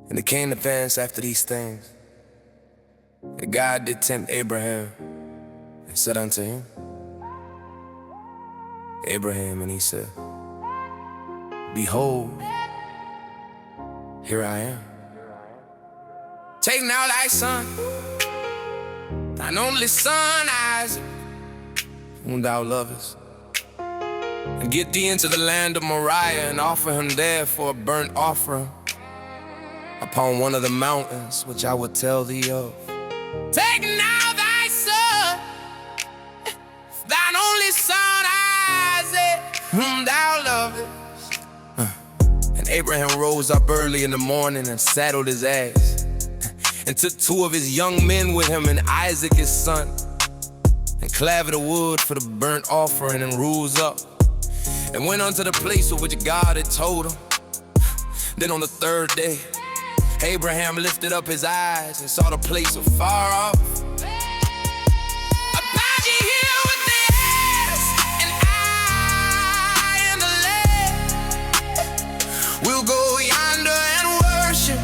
And it came to pass after these things that God did tempt Abraham and said unto him, Abraham, and he said, Behold, here I am. Take now thy son, thine only son Isaac, whom thou lovest, and get thee into the land of Moriah, and offer him there for a burnt offering upon one of the mountains which I will tell thee of. Take now thy son, thine only son Isaac, whom thou lovest. And Abraham rose up early in the morning and saddled his ass, and took 2 of his young men with him and Isaac his son, and clave the wood for the burnt offering, and rose up and went unto the place of which God had told him. Then on the 3rd day, Abraham lifted up his eyes and saw the place afar off. Abide ye here with the ass, and I and the lad will go yonder and worship,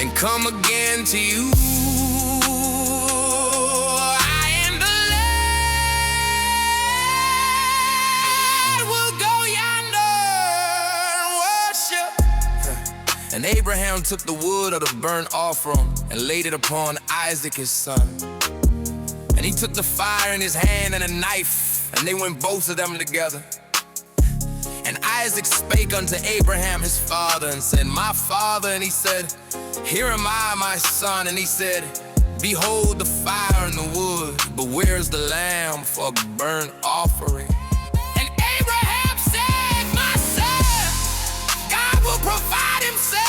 and come again to you. And Abraham took the wood of the burnt offering and laid it upon Isaac his son. And he took the fire in his hand and a knife, and they went both of them together. And Isaac spake unto Abraham his father, and said, My father. And he said, Here am I, my son. And he said, Behold the fire and the wood, but where's the lamb for a burnt offering? And Abraham said, My son, God will provide himself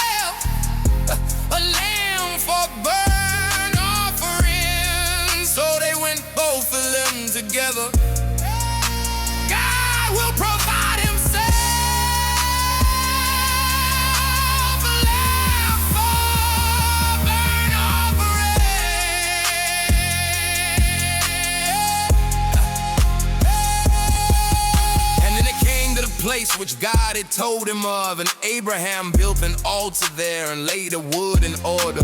a lamb for burnt offering. So they went both of them together. God will provide himself a lamb for burnt offering. And then it came to the place which God had told him of, and Abraham built an altar there and laid the wood in order,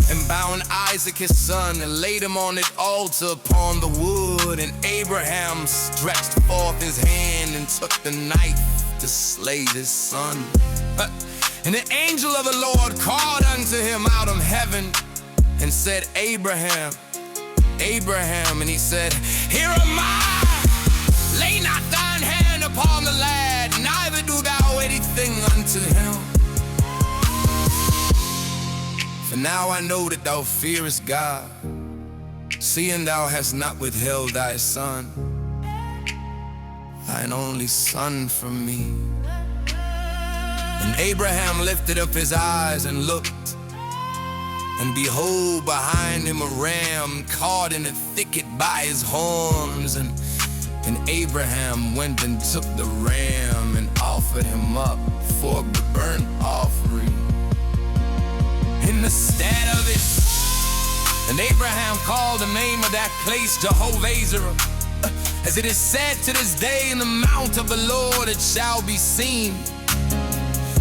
and bound Isaac his son and laid him on the altar upon the wood. And Abraham stretched forth his hand and took the knife to slay his son. And the angel of the Lord called unto him out of heaven and said, Abraham, Abraham. And he said, Here am I. Lay not thine hand upon the lad, neither do thou anything unto him. For now I know that thou fearest God, seeing thou hast not withheld thy son, thine only son, from me. And Abraham lifted up his eyes and looked, and behold, behind him a ram caught in a thicket by his horns. And Abraham went and took the ram and offered him up for a burnt offering in the stead of it. And Abraham called the name of that place Jehovah-Israel, as it is said to this day, in the mount of the Lord it shall be seen.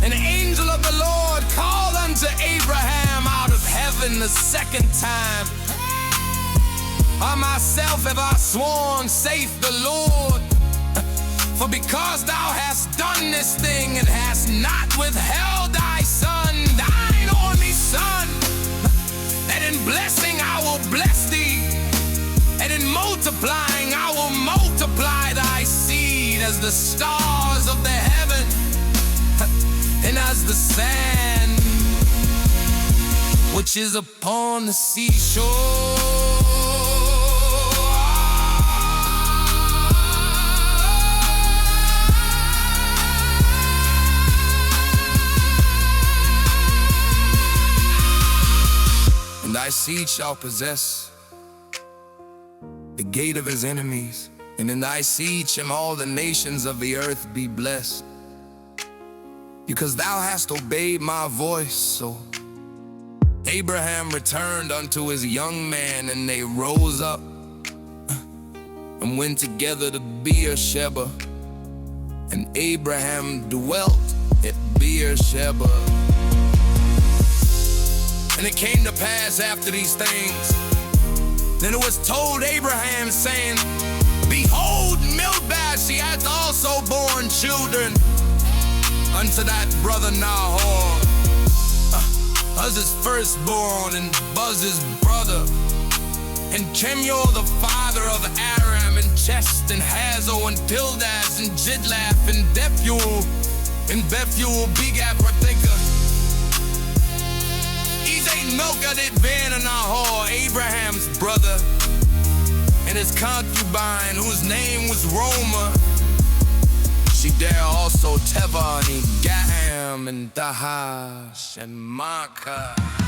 An angel of the Lord called unto Abraham out of heaven the 2nd time. Of myself have I sworn, saith the Lord, for because thou hast done this thing, and hast not withheld thy son, thine only son, that in blessing I will bless thee, and in multiplying I will multiply thy seed as the stars of the heaven, and as the sand which is upon the seashore. And thy seed shall possess the gate of his enemies, and in thy seed shall all the nations of the earth be blessed. Because thou hast obeyed my voice. So Abraham returned unto his young man, and they rose up and went together to Beersheba. And Abraham dwelt at Beersheba. And it came to pass after these things, then it was told Abraham, saying, Behold, Milcah, she hath also borne children unto that brother Nahor, Uz's firstborn, and Buz's brother, and Kemuel the father of Aram, and Chest, and Hazo, and Pildash, and Jidlaph, and Bethuel begat Parthika. Milcah did bear to Nahor, Abraham's brother, and his concubine, whose name was Roma. She bare also Teva, and Gaham, and Dahash, and Maacah.